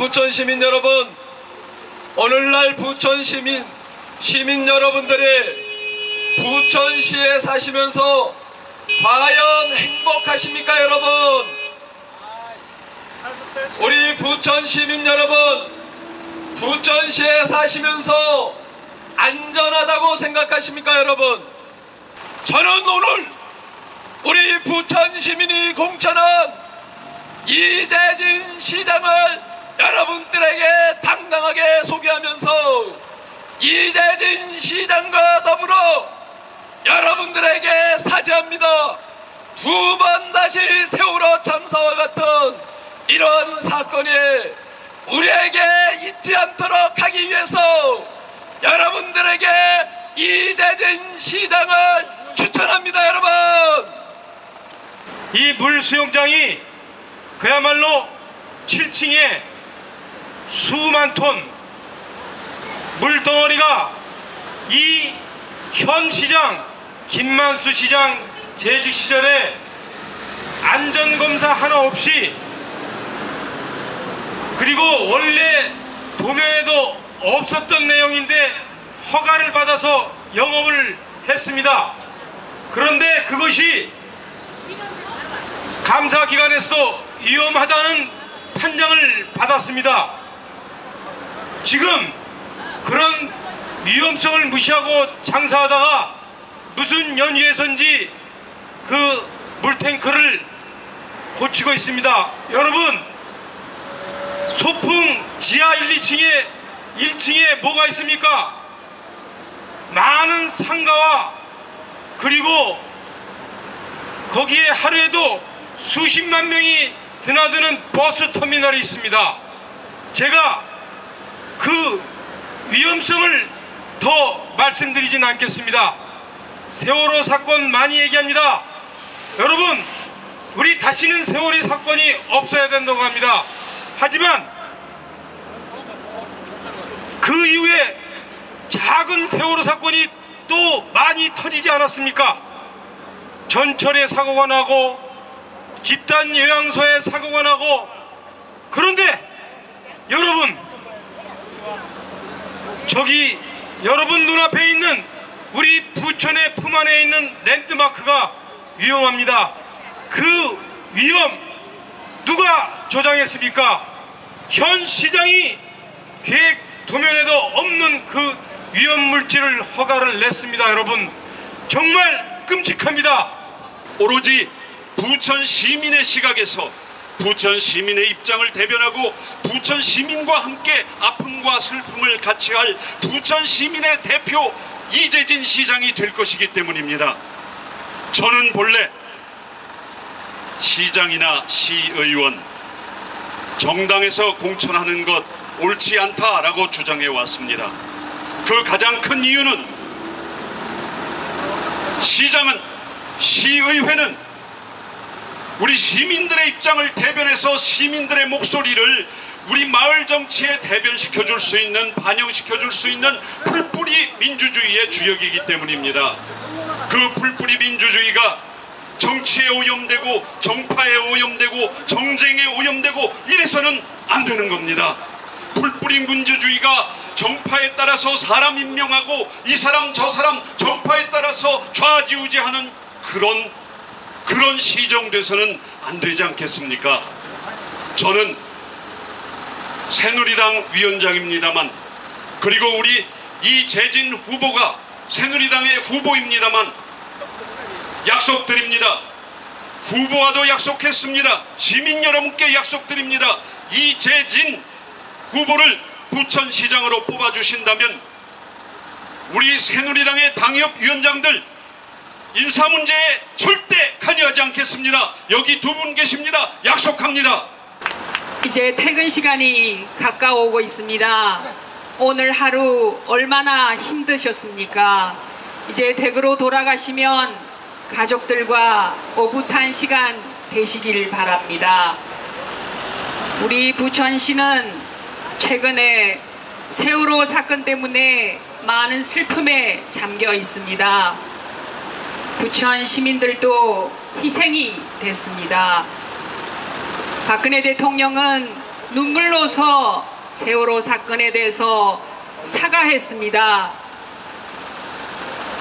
부천 시민 여러분, 오늘날 부천 시민 여러분들이 부천시에 사시면서 과연 행복하십니까 여러분? 우리 부천 시민 여러분, 부천시에 사시면서 안전하다고 생각하십니까 여러분? 저는 오늘 우리 부천 시민이 공천한 이재진 시장을 여러분들에게 당당하게 소개하면서 이재진 시장과 더불어 여러분들에게 사죄합니다. 두 번 다시 세월호 참사와 같은 이런 사건이 우리에게 있지 않도록 하기 위해서 여러분들에게 이재진 시장을 추천합니다. 여러분, 이 물수영장이 그야말로 7층에 수만 톤 물덩어리가 이 현 시장 김만수 시장 재직 시절에 안전검사 하나 없이, 그리고 원래 도면에도 없었던 내용인데 허가를 받아서 영업을 했습니다. 그런데 그것이 감사기관에서도 위험하다는 판정을 받았습니다. 지금 그런 위험성을 무시하고 장사하다가 무슨 연유에선지 그 물탱크를 고치고 있습니다. 여러분, 소풍 지하 1, 2층에 1층에 뭐가 있습니까? 많은 상가와 그리고 거기에 하루에도 수십만 명이 드나드는 버스 터미널이 있습니다. 제가 그 위험성을 더 말씀드리진 않겠습니다. 세월호 사건 많이 얘기합니다. 여러분, 우리 다시는 세월호 사건이 없어야 된다고 합니다. 하지만 그 이후에 작은 세월호 사건이 또 많이 터지지 않았습니까? 전철에 사고가 나고 집단 요양소에 사고가 나고. 그런데 여러분, 저기 여러분 눈앞에 있는 우리 부천의 품 안에 있는 랜드마크가 위험합니다. 그 위험 누가 조장했습니까? 현 시장이 계획 도면에도 없는 그 위험 물질을 허가를 냈습니다. 여러분, 정말 끔찍합니다. 오로지 부천 시민의 시각에서 부천 시민의 입장을 대변하고 부천 시민과 함께 아픔과 슬픔을 같이 할 부천 시민의 대표 이재진 시장이 될 것이기 때문입니다. 저는 본래 시장이나 시의원 정당에서 공천하는 것 옳지 않다라고 주장해 왔습니다. 그 가장 큰 이유는 시장은, 시의회는 우리 시민들의 입장을 대변해서 시민들의 목소리를 우리 마을 정치에 대변시켜 줄 수 있는, 반영시켜 줄 수 있는 풀뿌리 민주주의의 주역이기 때문입니다. 그 풀뿌리 민주주의가 정치에 오염되고 정파에 오염되고 정쟁에 오염되고 이래서는 안 되는 겁니다. 풀뿌리 민주주의가 정파에 따라서 사람 임명하고 이 사람 저 사람 정파에 따라서 좌지우지하는 그런 시정돼서는 안 되지 않겠습니까? 저는 새누리당 위원장입니다만, 그리고 우리 이재진 후보가 새누리당의 후보입니다만 약속드립니다. 후보와도 약속했습니다. 시민 여러분께 약속드립니다. 이재진 후보를 부천시장으로 뽑아주신다면 우리 새누리당의 당협위원장들 인사 문제에 절대 관여하지 않겠습니다. 여기 두 분 계십니다. 약속합니다. 이제 퇴근 시간이 가까워오고 있습니다. 오늘 하루 얼마나 힘드셨습니까? 이제 댁으로 돌아가시면 가족들과 오붓한 시간 되시길 바랍니다. 우리 부천시는 최근에 세월호 사건 때문에 많은 슬픔에 잠겨 있습니다. 부천 시민들도 희생이 됐습니다. 박근혜 대통령은 눈물로서 세월호 사건에 대해서 사과했습니다.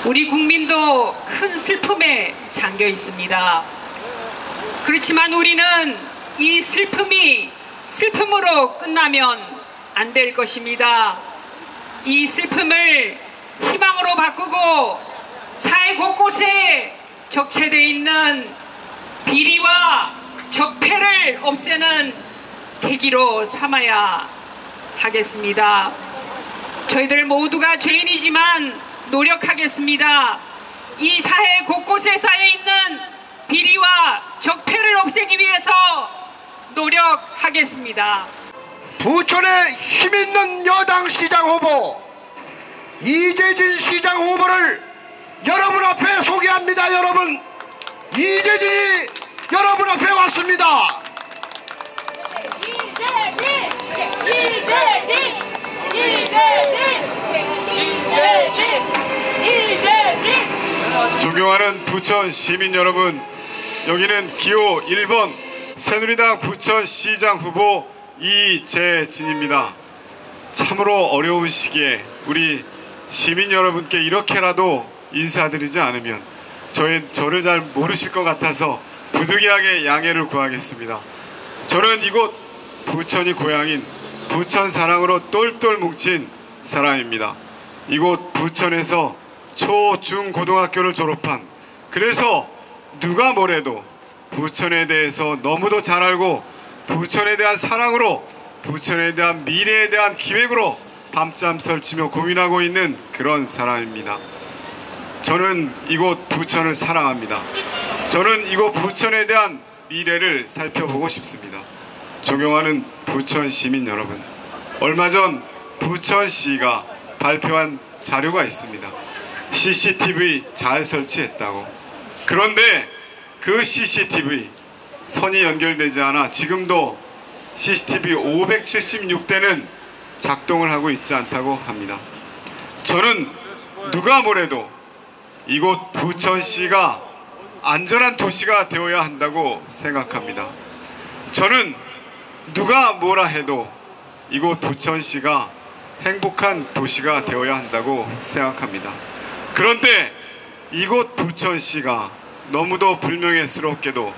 우리 국민도 큰 슬픔에 잠겨 있습니다. 그렇지만 우리는 이 슬픔이 슬픔으로 끝나면 안 될 것입니다. 이 슬픔을 희망으로 바꾸고 사회 곳곳에 적체되어 있는 비리와 적폐를 없애는 계기로 삼아야 하겠습니다. 저희들 모두가 죄인이지만 노력하겠습니다. 이 사회 곳곳에 쌓여 있는 비리와 적폐를 없애기 위해서 노력하겠습니다. 부천의 힘있는 여당 시장 후보 이재진 시장 후보를 여러분 앞에 소개합니다. 여러분, 이재진이 여러분 앞에 왔습니다. 존경하는 부천 시민 여러분, 여기는 기호 1번 새누리당 부천시장 후보 이재진입니다. 참으로 어려운 시기에 우리 시민 여러분께 이렇게라도 인사드리지 않으면 저를 잘 모르실 것 같아서 부득이하게 양해를 구하겠습니다. 저는 이곳 부천이 고향인 부천 사랑으로 똘똘 뭉친 사람입니다. 이곳 부천에서 초, 중, 고등학교를 졸업한, 그래서 누가 뭐래도 부천에 대해서 너무도 잘 알고 부천에 대한 사랑으로, 부천에 대한 미래에 대한 기획으로 밤잠 설치며 고민하고 있는 그런 사람입니다. 저는 이곳 부천을 사랑합니다. 저는 이곳 부천에 대한 미래를 살펴보고 싶습니다. 존경하는 부천 시민 여러분, 얼마 전 부천시가 발표한 자료가 있습니다. CCTV 잘 설치했다고. 그런데 그 CCTV 선이 연결되지 않아 지금도 CCTV 576대는 작동을 하고 있지 않다고 합니다. 저는 누가 뭐래도 이곳 부천시가 안전한 도시가 되어야 한다고 생각합니다. 저는 누가 뭐라 해도 이곳 부천시가 행복한 도시가 되어야 한다고 생각합니다. 그런데 이곳 부천시가 너무도 불명예스럽게도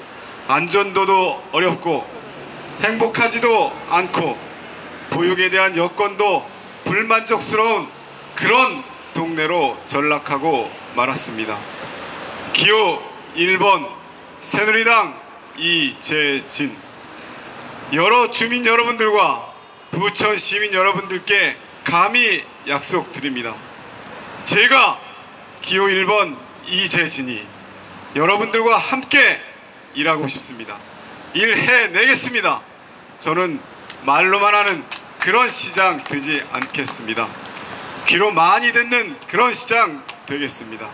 안전도도 어렵고 행복하지도 않고 보육에 대한 여건도 불만족스러운 그런 동네로 전락하고 말았습니다. 기호 1번 새누리당 이재진, 여러 주민 여러분들과 부천 시민 여러분들께 감히 약속드립니다. 제가 기호 1번 이재진이 여러분들과 함께 일하고 싶습니다. 일해내겠습니다. 저는 말로만 하는 그런 시장 되지 않겠습니다. 귀로 많이 듣는 그런 시장 되겠습니다.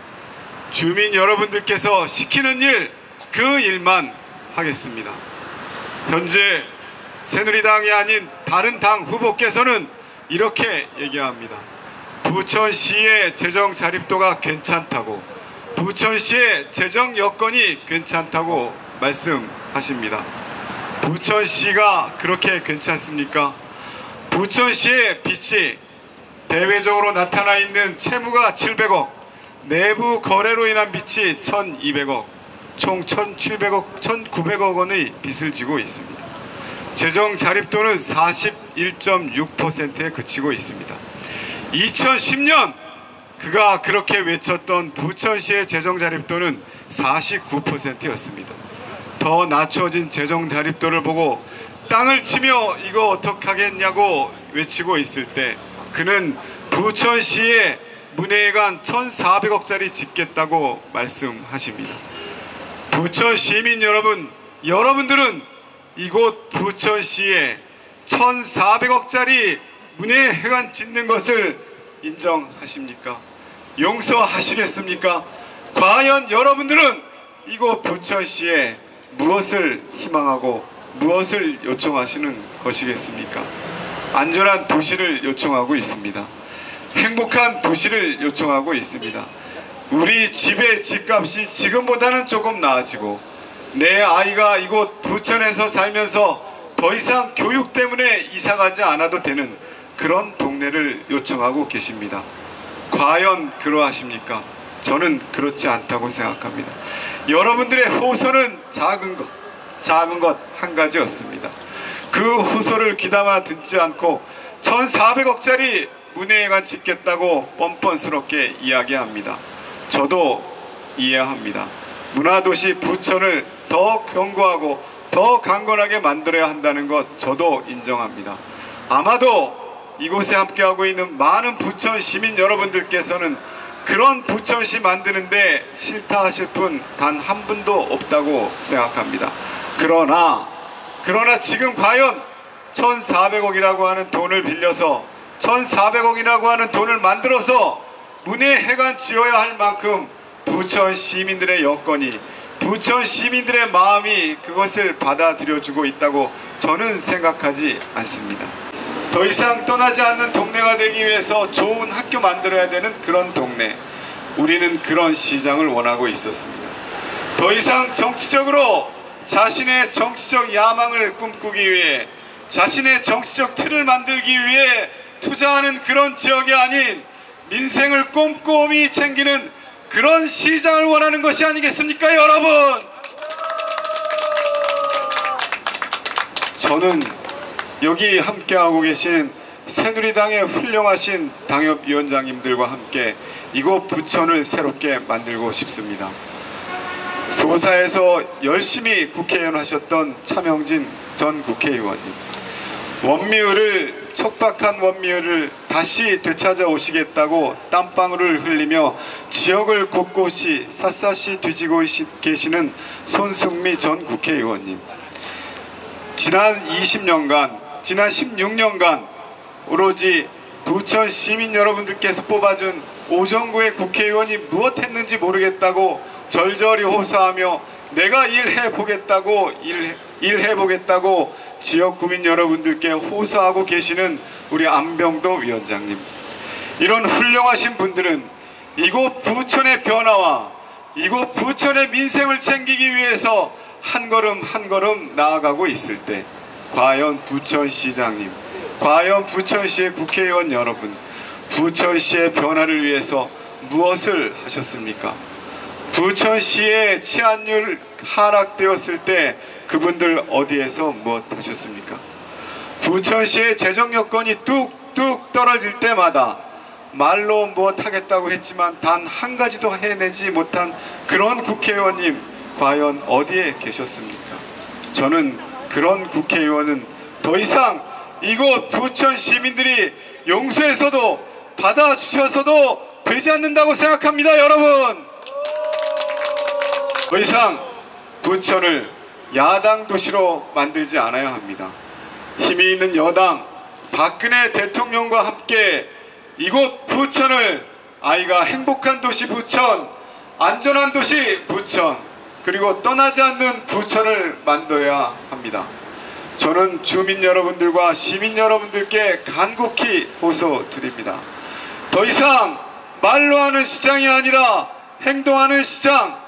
주민 여러분들께서 시키는 일, 그 일만 하겠습니다. 현재 새누리당이 아닌 다른 당 후보께서는 이렇게 얘기합니다. 부천시의 재정 자립도가 괜찮다고, 부천시의 재정 여건이 괜찮다고 말씀하십니다. 부천시가 그렇게 괜찮습니까? 부천시의 빚이 대외적으로 나타나 있는 채무가 700억, 내부 거래로 인한 빚이 1200억, 총 1700억, 1900억 원의 빚을 지고 있습니다. 재정 자립도는 41.6%에 그치고 있습니다. 2010년 그가 그렇게 외쳤던 부천시의 재정 자립도는 49%였습니다. 더 낮춰진 재정 자립도를 보고 땅을 치며 이거 어떡하겠냐고 외치고 있을 때 그는 부천시에 문예회관 1400억짜리 짓겠다고 말씀하십니다. 부천 시민 여러분, 여러분들은 이곳 부천시에 1400억짜리 문예회관 짓는 것을 인정하십니까? 용서하시겠습니까? 과연 여러분들은 이곳 부천시에 무엇을 희망하고 무엇을 요청하시는 것이겠습니까? 안전한 도시를 요청하고 있습니다. 행복한 도시를 요청하고 있습니다. 우리 집의 집값이 지금보다는 조금 나아지고 내 아이가 이곳 부천에서 살면서 더 이상 교육 때문에 이사가지 않아도 되는 그런 동네를 요청하고 계십니다. 과연 그러하십니까? 저는 그렇지 않다고 생각합니다. 여러분들의 호소는 작은 것 한 가지였습니다. 그 호소를 귀담아 듣지 않고 1,400억짜리 문예회관 짓겠다고 뻔뻔스럽게 이야기합니다. 저도 이해합니다. 문화도시 부천을 더 견고하고 더 강건하게 만들어야 한다는 것 저도 인정합니다. 아마도 이곳에 함께하고 있는 많은 부천 시민 여러분들께서는 그런 부천시 만드는데 싫다 하실 분 단 한 분도 없다고 생각합니다. 그러나 지금 과연 1,400억이라고 하는 돈을 빌려서 1,400억이라고 하는 돈을 만들어서 문예회관 지어야 할 만큼 부천 시민들의 여건이, 부천 시민들의 마음이 그것을 받아들여주고 있다고 저는 생각하지 않습니다. 더 이상 떠나지 않는 동네가 되기 위해서 좋은 학교 만들어야 되는 그런 동네, 우리는 그런 시장을 원하고 있었습니다. 더 이상 정치적으로 자신의 정치적 야망을 꿈꾸기 위해, 자신의 정치적 틀을 만들기 위해 투자하는 그런 지역이 아닌 민생을 꼼꼼히 챙기는 그런 시장을 원하는 것이 아니겠습니까, 여러분? 저는 여기 함께하고 계신 새누리당의 훌륭하신 당협위원장님들과 함께 이곳 부천을 새롭게 만들고 싶습니다. 소사에서 열심히 국회의원 하셨던 차명진 전 국회의원님, 척박한 원미을을 다시 되찾아 오시겠다고 땀방울을 흘리며 지역을 곳곳이 샅샅이 뒤지고 계시는 손승미 전 국회의원님, 지난 16년간 오로지 부천 시민 여러분들께서 뽑아준 오정구의 국회의원이 무엇했는지 모르겠다고 절절히 호소하며 내가 일해보겠다고 지역 구민 여러분들께 호소하고 계시는 우리 안병도 위원장님, 이런 훌륭하신 분들은 이곳 부천의 변화와 이곳 부천의 민생을 챙기기 위해서 한 걸음 한 걸음 나아가고 있을 때 과연 부천시장님, 과연 부천시의 국회의원 여러분, 부천시의 변화를 위해서 무엇을 하셨습니까? 부천시의 치안율 하락되었을 때 그분들 어디에서 무엇 하셨습니까? 부천시의 재정 여건이 뚝뚝 떨어질 때마다 말로 무엇 하겠다고 했지만 단 한 가지도 해내지 못한 그런 국회의원님 과연 어디에 계셨습니까? 저는 그런 국회의원은 더 이상 이곳 부천 시민들이 용서해서도 받아주셔서도 되지 않는다고 생각합니다, 여러분. 더 이상 부천을 야당 도시로 만들지 않아야 합니다. 힘이 있는 여당 박근혜 대통령과 함께 이곳 부천을 아이가 행복한 도시 부천, 안전한 도시 부천, 그리고 떠나지 않는 부천을 만들어야 합니다. 저는 주민 여러분들과 시민 여러분들께 간곡히 호소드립니다. 더 이상 말로 하는 시장이 아니라 행동하는 시장,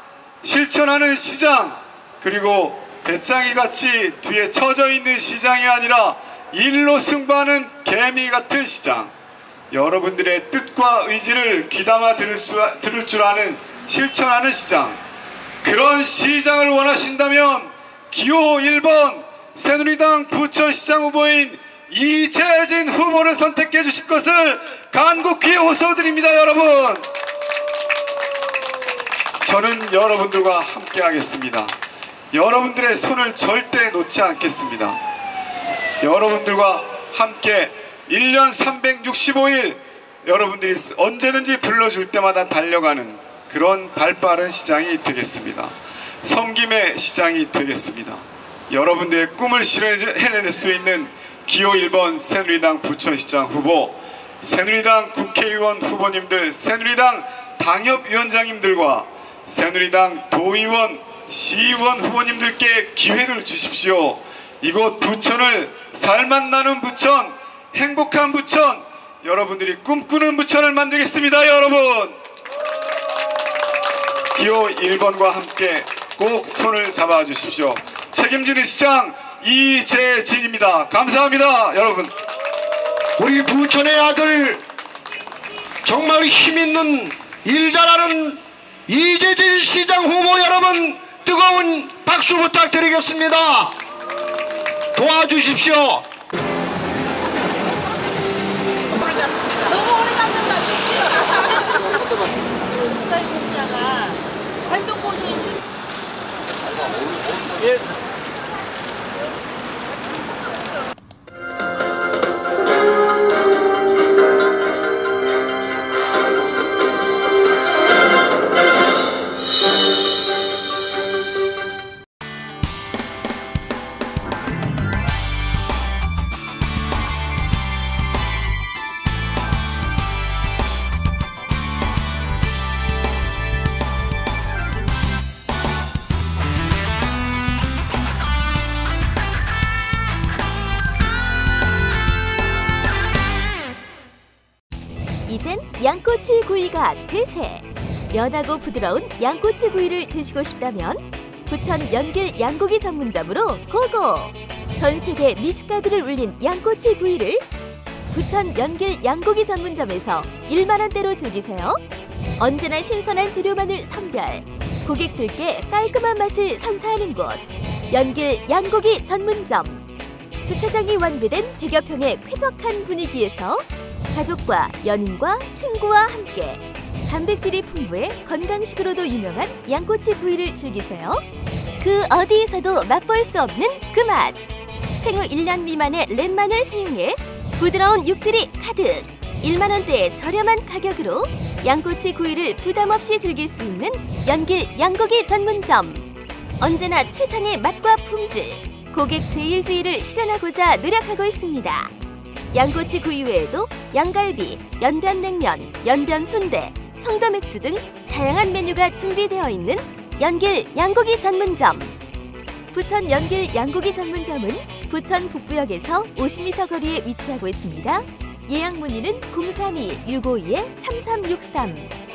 실천하는 시장, 그리고 배짱이같이 뒤에 처져 있는 시장이 아니라 일로 승부하는 개미 같은 시장, 여러분들의 뜻과 의지를 귀담아 들을 줄 아는 실천하는 시장, 그런 시장을 원하신다면 기호 1번 새누리당 부천시장 후보인 이재진 후보를 선택해 주실 것을 간곡히 호소드립니다, 여러분. 저는 여러분들과 함께 하겠습니다. 여러분들의 손을 절대 놓지 않겠습니다. 여러분들과 함께 1년 365일 여러분들이 언제든지 불러줄 때마다 달려가는 그런 발빠른 시장이 되겠습니다. 섬김의 시장이 되겠습니다. 여러분들의 꿈을 실현해낼 수 있는 기호 1번 새누리당 부천시장 후보, 새누리당 국회의원 후보님들, 새누리당 당협위원장님들과 새누리당 도의원, 시의원 후보님들께 기회를 주십시오. 이곳 부천을 살맛 나는 부천, 행복한 부천, 여러분들이 꿈꾸는 부천을 만들겠습니다, 여러분. 기호 1번과 함께 꼭 손을 잡아 주십시오. 책임지는 시장 이재진입니다. 감사합니다, 여러분. 우리 부천의 아들, 정말 힘있는 일 잘하는 이재진 시장 후보 여러분, 뜨거운 박수 부탁드리겠습니다. 도와주십시오. 너무 오래 잡는다. 국가공사가 활동 모드에 이젠 양꼬치 구이가 대세! 연하고 부드러운 양꼬치 구이를 드시고 싶다면 부천 연길 양고기 전문점으로 고고! 전 세계 미식가들을 울린 양꼬치 구이를 부천 연길 양고기 전문점에서 1만 원대로 즐기세요. 언제나 신선한 재료만을 선별, 고객들께 깔끔한 맛을 선사하는 곳 연길 양고기 전문점. 주차장이 완비된 대여평의 쾌적한 분위기에서 가족과 연인과 친구와 함께 단백질이 풍부해 건강식으로도 유명한 양꼬치 구이를 즐기세요. 그 어디에서도 맛볼 수 없는 그 맛! 생후 1년 미만의 렛마늘 사용해 부드러운 육질이 가득! 1만 원대의 저렴한 가격으로 양꼬치 구이를 부담 없이 즐길 수 있는 연길 양고기 전문점. 언제나 최상의 맛과 품질, 고객 제일주의를 실현하고자 노력하고 있습니다. 양꼬치 구이 외에도 양갈비, 연변냉면, 연변순대, 청도맥주 등 다양한 메뉴가 준비되어 있는 연길 양고기 전문점. 부천 연길 양고기 전문점은 부천 북부역에서 50m 거리에 위치하고 있습니다. 예약 문의는 032-652-3363